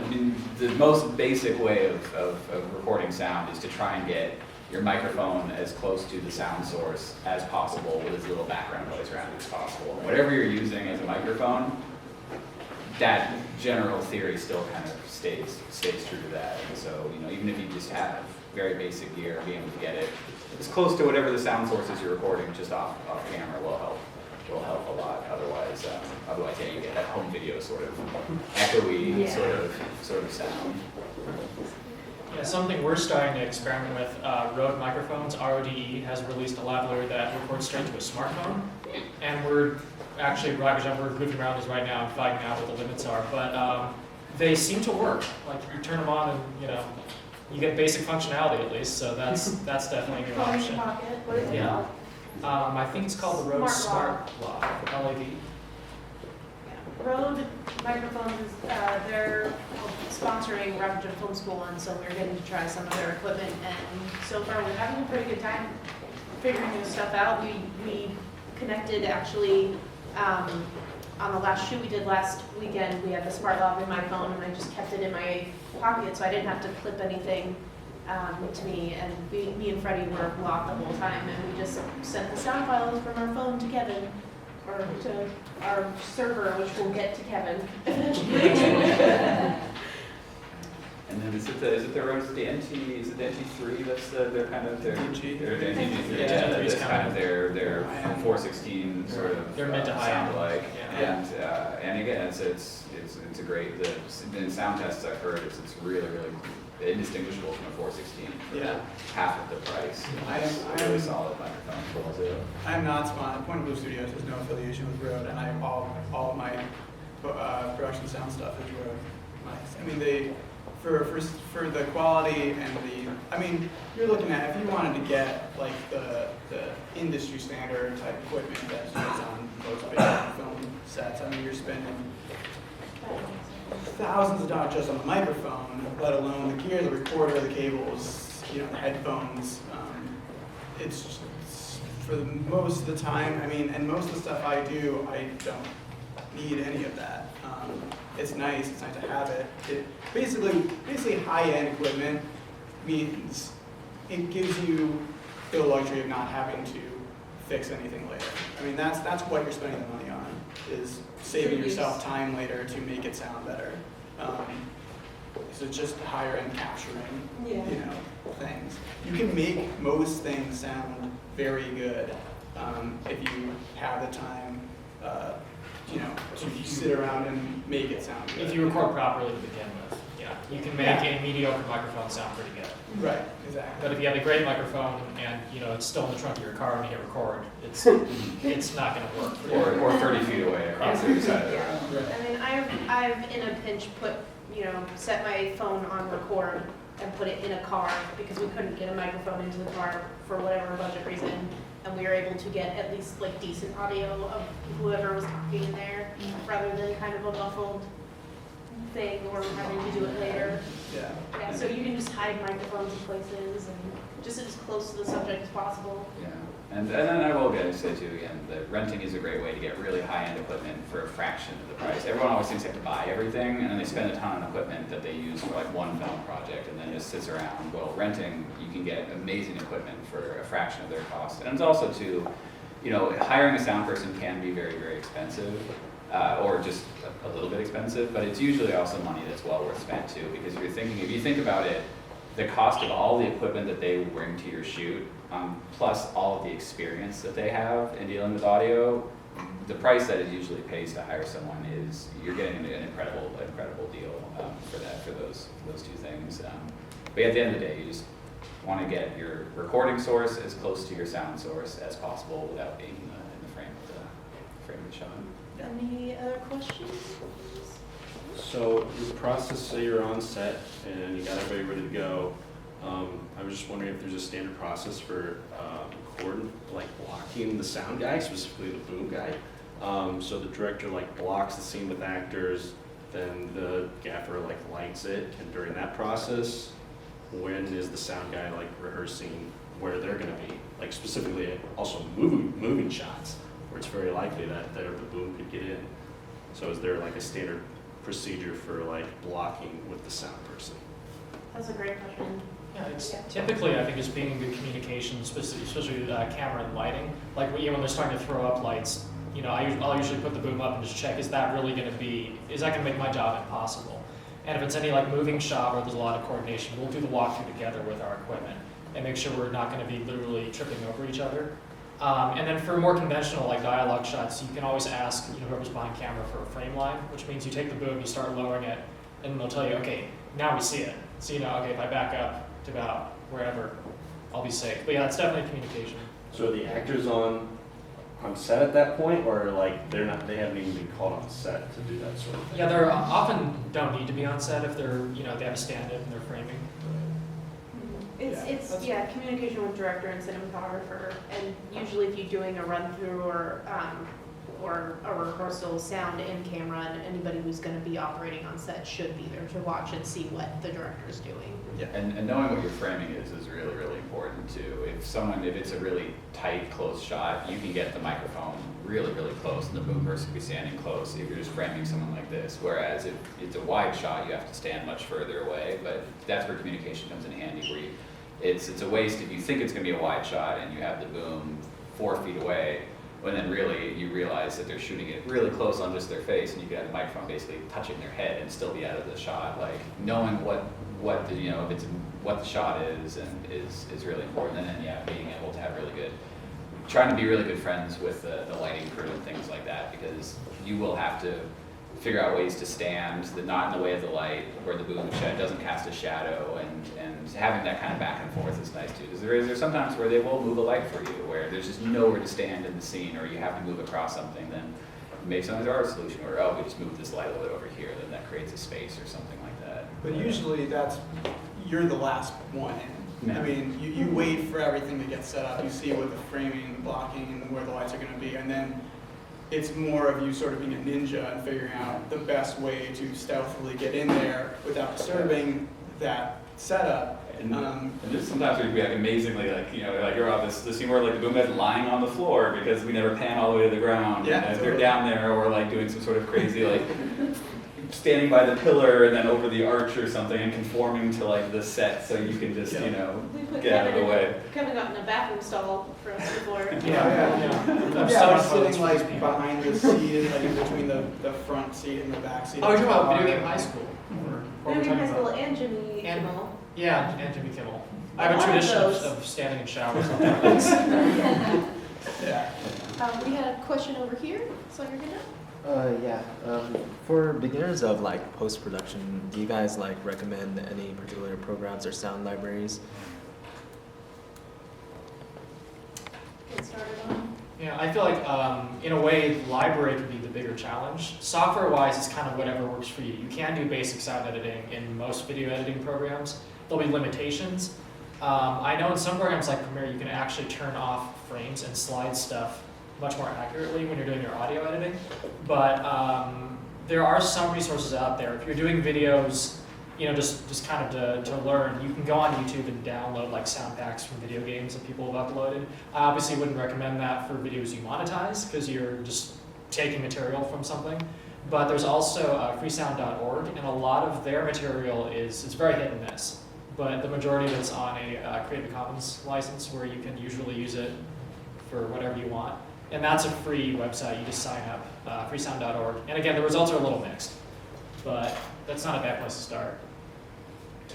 I mean, the most basic way of recording sound is to try and get your microphone as close to the sound source as possible with as little background noise around it as possible. Whatever you're using as a microphone, that general theory still kind of stays true to that. And so, you know, even if you just have very basic gear, being able to get it as close to whatever the sound sources you're recording just off camera will help a lot. Otherwise, yeah, you get that home video sort of echoey sort of sound. Yeah, something we're starting to experiment with, Rode microphones, RODE has released a lavalier that records straight to a smartphone, and we're actually, RocketJump, we're goofing around this right now and finding out what the limits are, but they seem to work. Like, you turn them on and, you know, you get basic functionality at least, so that's definitely a new Phone in option. your pocket, what is it Yeah. called? I think it's called the Rode Smart Smart Lock, LAV. Rode microphones, they're sponsoring RocketJump Film School, and so we're getting to try some of their equipment, and so far we're having a pretty good time figuring this stuff out. We connected actually, on the last shoot we did last weekend, we had the smart lock in my phone, and I just kept it in my pocket, so I didn't have to clip anything to me, and me and Freddie were locked the whole time, and we just sent the sound files from our phone to Kevin, or to our server, which we'll get to Kevin. And then is it the Rode, the NT3 that's their kind of their NTG. their NTG3, Yeah, yeah, NTG 's that's kind of their 416 sort of They're mid to high sound end. like. Yeah. And again, it's a great, the sound tests I've heard, it's really indistinguishable from a 416 for Yeah. half of the price. It's a really solid microphone. I'm not sponsored. Point of Blue Studios has no affiliation with Rode, and I have all of my production sound stuff is Rode. I mean, they for the quality and I mean, you're looking at, if you wanted to get like the industry standard type equipment that's used on most big film sets, I mean, you're spending thousands of dollars just on the microphone, let alone the gear, the recorder, the cables, you know, the headphones. It's just, for the most of the time, I mean, and most of the stuff I do, I don't need any of that. It's nice to have it. It basically high-end equipment means it gives you the luxury of not having to fix anything later. I mean, that's what you're spending the money on, is saving yourself time later to make it sound better. So it's just higher end capturing, you know, things. You can make most things sound very good if you have the time, you know, to sit around and make it sound good. If you record properly to begin with, yeah, you can make a mediocre microphone sound pretty good. Right, exactly. But if you have a great microphone and, you know, it's still in the trunk of your car and you hit record, it's not going to work. For you. Or 30 feet away across the other side of the room. I mean, I've in a pinch set my phone on record and put it in a car because we couldn't get a microphone into the car for whatever budget reason, and we were able to get at least like decent audio of whoever was talking in there, rather than kind of a muffled thing or having to do it later. Yeah. Yeah, so you can just hide microphones in places and just as close to the subject as possible. Yeah, and then I will say too, again, that renting is a great way to get really high-end equipment for a fraction of the price. Everyone always thinks they have to buy everything, and then they spend a ton on equipment that they use for like one film project, and then just sits around. Well, renting, you can get amazing equipment for a fraction of their cost. And it's also too, you know, hiring a sound person can be very, very expensive. or just a little bit expensive, but it's usually also money that's well worth spent too, because if you think about it, the cost of all the equipment that they bring to your shoot, plus all of the experience that they have in dealing with audio, the price that it usually pays to hire someone is, you're getting an incredible deal for those two things. But at the end of the day, you just want to get your recording source as close to your sound source as possible without being in the frame of the shot. Any other questions? So the process, say you're on set and you got everybody ready to go. I was just wondering if there's a standard process for blocking the sound guy, specifically the boom guy. So the director blocks the scene with actors, then the gaffer lights it, and during that process, when is the sound guy rehearsing where they're going to be? Specifically, also moving shots, where it's very likely that the boom could get in. So is there a standard procedure for blocking with the sound person? That's a great question. Yeah, it's typically, I think, just being in good communication, especially with camera and lighting. When they're starting to throw up lights, I'll usually put the boom up and just check, is that going to make my job impossible? And if it's any moving shot where there's a lot of coordination, we'll do the walkthrough together with our equipment and make sure we're not going to be literally tripping over each other. And then for more conventional dialogue shots, you can always ask whoever's behind camera for a frame line, which means you take the boom, you start lowering it, and they'll tell you, okay, now we see it. So okay, if I back up to about wherever, I'll be safe. But yeah, it's definitely communication. So are the actors on set at that point, or they haven't even been called on set to do that sort of thing? Yeah, they're often don't need to be on set if they're they have a stand-in and they're framing. It's communication with director and cinematographer, and usually if you're doing a run through or a rehearsal, sound in camera, and anybody who's going to be operating on set should be there to watch and see what the director's doing. Yeah, and knowing what your framing is really, really important too. If it's a really tight, close shot, you can get the microphone really, really close, and the boom person can be standing close if you're just framing someone like this. Whereas if it's a wide shot, you have to stand much further away. But that's where communication comes in handy, where it's a waste if you think it's going to be a wide shot and you have the boom 4 feet away, when then really you realize that they're shooting it really close on just their face, and you can have the microphone basically touching their head and still be out of the shot. Knowing what the shot is and is really important, and then being able to have trying to be really good friends with the lighting crew and things like that, because you will have to figure out ways to stand not in the way of the light, where the boom doesn't cast a shadow, and having that kind of back and forth is nice too. Because there's sometimes where they will move a light for you, where there's just nowhere to stand in the scene, or you have to move across something. Then maybe sometimes there are a solution where we just move this light a little bit over here, then that creates a space or something like that. But usually you're the last one in. Yeah. I mean, you wait for everything to get set up. You see what the framing, blocking, and where the lights are going to be, and then it's more of you sort of being a ninja and figuring out the best way to stealthily get in there without disturbing that setup. And just sometimes we have amazingly you're on this scene where the boom guy's lying on the floor because we never pan all the way to the ground. Yeah, and totally. they're down there, or doing some sort of crazy standing by the pillar and then over the arch or something, and conforming to the set, so you can just We put get out of the way. Kevin got in a bathroom stall for us before. Yeah, we're sitting behind the seat, in between the front seat and the back seat. Oh, you're talking about Video Game High School? Video Game High School and Jimmy Kimmel. Yeah, and Jimmy Kimmel. I A have a lot of tradition those. of standing in showers sometimes. Yeah. We had a question over here, so you're gonna. For beginners of post-production, do you guys recommend any particular programs or sound libraries? Get started on. Yeah, I feel in a way, library could be the bigger challenge. Software-wise, it's kind of whatever works for you. You can do basic sound editing in most video editing programs. There'll be limitations. I know in some programs like Premiere, you can actually turn off frames and slide stuff much more accurately when you're doing your audio editing. But there are some resources out there. If you're doing videos, just kind of to learn, you can go on YouTube and download sound packs from video games that people have uploaded. I obviously wouldn't recommend that for videos you monetize, because you're just taking material from something. But there's also freesound.org, and a lot of their material it's very hit and miss. But the majority of it's on a Creative Commons license, where you can usually use it for whatever you want. And that's a free website. You just sign up, freesound.org. And again, the results are a little mixed, but that's not a bad place to start.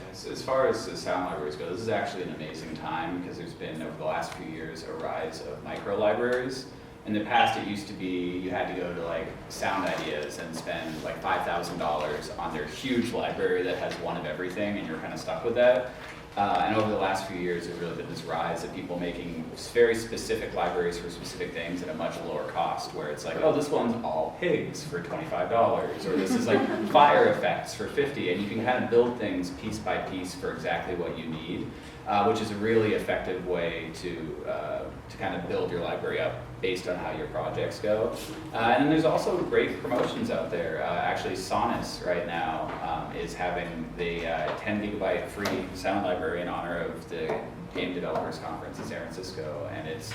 Yes, as far as the sound libraries go, this is actually an amazing time because there's been, over the last few years, a rise of micro libraries. In the past, it used to be you had to go to like Sound Ideas and spend like $5,000 on their huge library that has one of everything, and you're kind of stuck with that. And over the last few years, there's really been this rise of people making very specific libraries for specific things at a much lower cost, where it's like, oh, this one's all pigs for $25, or this is like fire effects for $50, and you can kind of build things piece by piece for exactly what you need, which is a really effective way to kind of build your library up based on how your projects go. And then there's also great promotions out there. Actually, Sonus right now is having the 10 gigabyte free sound library in honor of the Game Developers Conference in San Francisco. And it's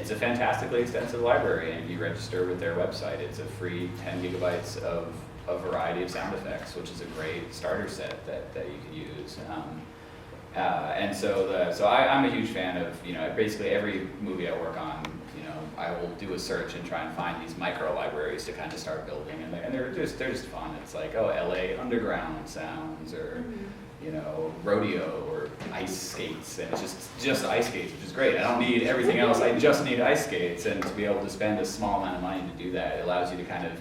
a fantastically extensive library, and if you register with their website, it's a free 10 gigabytes of a variety of sound effects, which is a great starter set that you could use. And so I'm a huge fan of, basically every movie I work on, I will do a search and try and find these micro libraries to kind of start building, and they're just fun. It's like, oh, LA underground sounds, or rodeo, or ice skates, and it's just ice skates, which is great. I don't need everything else. I just need ice skates, and to be able to spend a small amount of money to do that, it allows you to kind of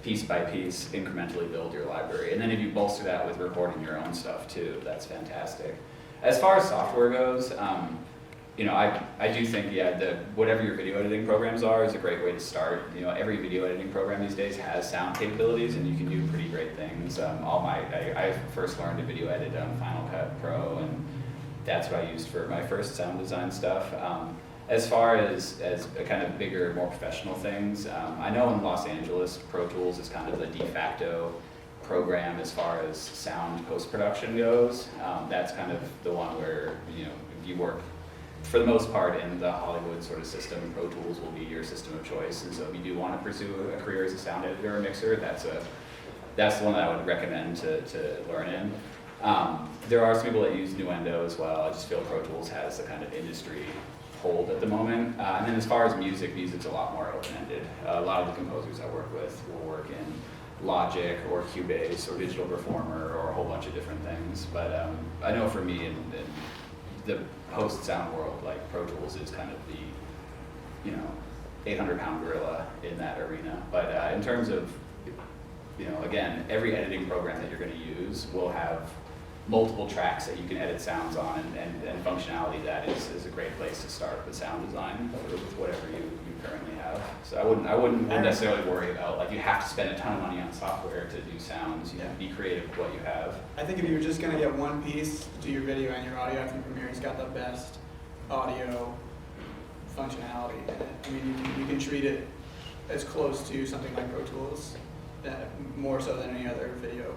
piece by piece incrementally build your library. And then if you bolster that with recording your own stuff too, that's fantastic. As far as software goes, I do think, whatever your video editing programs are is a great way to start. Every video editing program these days has sound capabilities, and you can do pretty great things. I first learned to video edit on Final Cut Pro, and that's what I used for my first sound design stuff. As far as a kind of bigger, more professional things, I know in Los Angeles, Pro Tools is kind of the de facto program as far as sound post-production goes. That's kind of the one where, if you work for the most part in the Hollywood sort of system, Pro Tools will be your system of choice. And so if you do want to pursue a career as a sound editor or mixer, that's the one that I would recommend to learn in. There are some people that use Nuendo as well. I just feel Pro Tools has a kind of industry hold at the moment. And then as far as music's a lot more open-ended. A lot of the composers I work with will work in Logic or Cubase or Digital Performer or a whole bunch of different things. But I know for me, in the post-sound world, like Pro Tools is kind of the, 800-pound gorilla in that arena. But in terms of, again, every editing program that you're going to use will have multiple tracks that you can edit sounds on, and functionality that is a great place to start with sound design with whatever you currently have. So I wouldn't necessarily worry about, like, you have to spend a ton of money on software to do sounds. Be creative with what you have. I think if you were just going to get one piece to do your video and your audio, I think Premiere's got the best audio functionality in it. I mean, you can treat it as close to something like Pro Tools, more so than any other video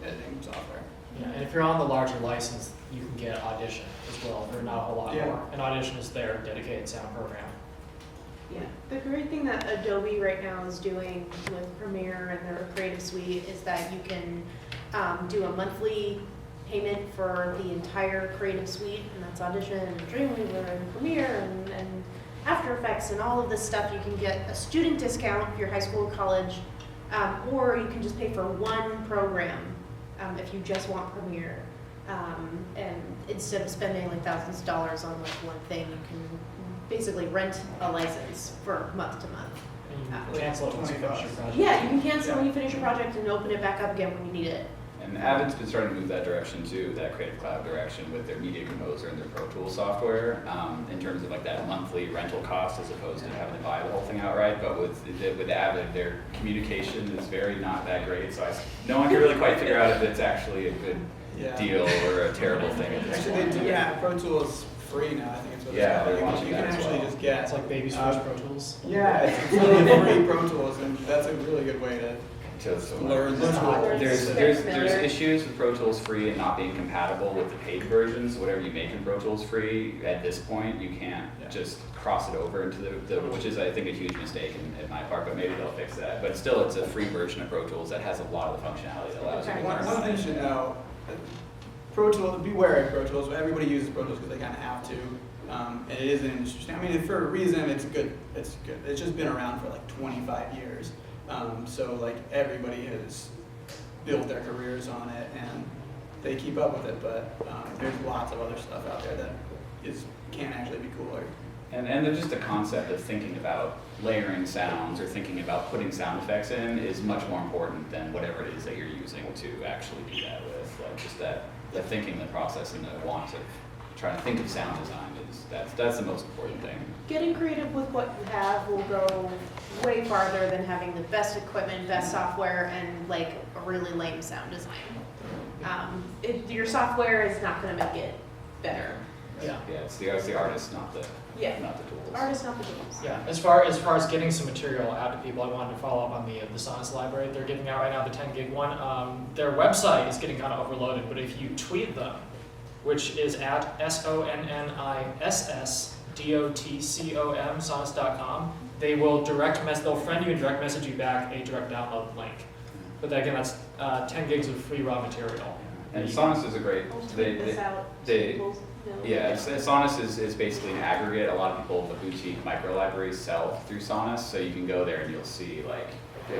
editing software. Yeah, and if you're on the larger license, you can get Audition as well for not a whole lot more. And Audition is their dedicated sound program. Yeah, the great thing that Adobe right now is doing with Premiere and their Creative Suite is that you can do a monthly payment for the entire Creative Suite, and that's Audition and Dreamweaver and Premiere and After Effects and all of this stuff. You can get a student discount if you're high school or college, or you can just pay for one program if you just want Premiere. And instead of spending like thousands of dollars on like one thing, you can basically rent a license for month to month. And you can cancel it once you finish your project. Yeah, you can cancel when you finish your project and open it back up again when you need it. And Avid's been starting to move that direction too, that Creative Cloud direction with their Media Composer and their Pro Tools software, in terms of like that monthly rental cost as opposed to having to buy the whole thing outright. But with Avid, their communication is very not that great, so no one can really quite figure out if it's actually a good deal or a terrible thing at this point. Pro Tools free now, I think it's what they're it's called. launching You can that as actually well. just get. It's like baby's first Pro Tools. Yeah, it's really free Pro Tools, and that's a really good way to learn the tool. There's issues with Pro Tools free and not being compatible with the paid versions. Whatever you make in Pro Tools free, at this point, you can't just cross it over into the which is, I think, a huge mistake in my part, but maybe they'll fix that. But still, it's a free version of Pro Tools that has a lot of the functionality that allows you to learn. One thing you should know, Pro Tools, be wary of Pro Tools. Everybody uses Pro Tools because they kind of have to. And it is an industry. I mean, for a reason, it's good. It's good. It's just been around for like 25 years. So like everybody has built their careers on it, and they keep up with it. But there's lots of other stuff out there that can actually be cooler. And there's just the concept of thinking about layering sounds or thinking about putting sound effects in is much more important than whatever it is that you're using to actually do that with. Like just the thinking, the process, and the want of trying to think of sound design that's the most important thing. Getting creative with what you have will go way farther than having the best equipment, best software, and like a really lame sound design. Your software is not going to make it better. Yeah. Yeah, it's the artist, not the tools. Artist, not the tools. Yeah, as far as getting some material out to people, I wanted to follow up on the Sonus library they're giving out right now, the 10 gig one. Their website is getting kind of overloaded, but if you tweet them, which is at SONNISSDOTCOM, sonus.com, they will they'll friend you and direct message you back a direct download link. But again, that's 10 gigs of free raw material. And Sonus is a great. I'll tweet this out. Yeah, Sonus is basically an aggregate. A lot of people, the boutique micro libraries sell through Sonus, so you can go there and you'll see like,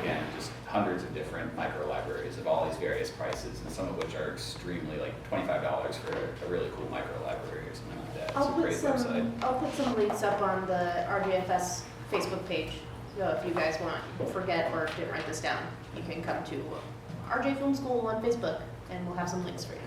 again, just hundreds of different micro libraries of all these various prices, and some of which are extremely like $25 for a really cool micro library or something like that. It's a great website. I'll put some links up on the RJFS Facebook page. So if you guys forget or didn't write this down, you can come to RJ Film School on Facebook, and we'll have some links for you.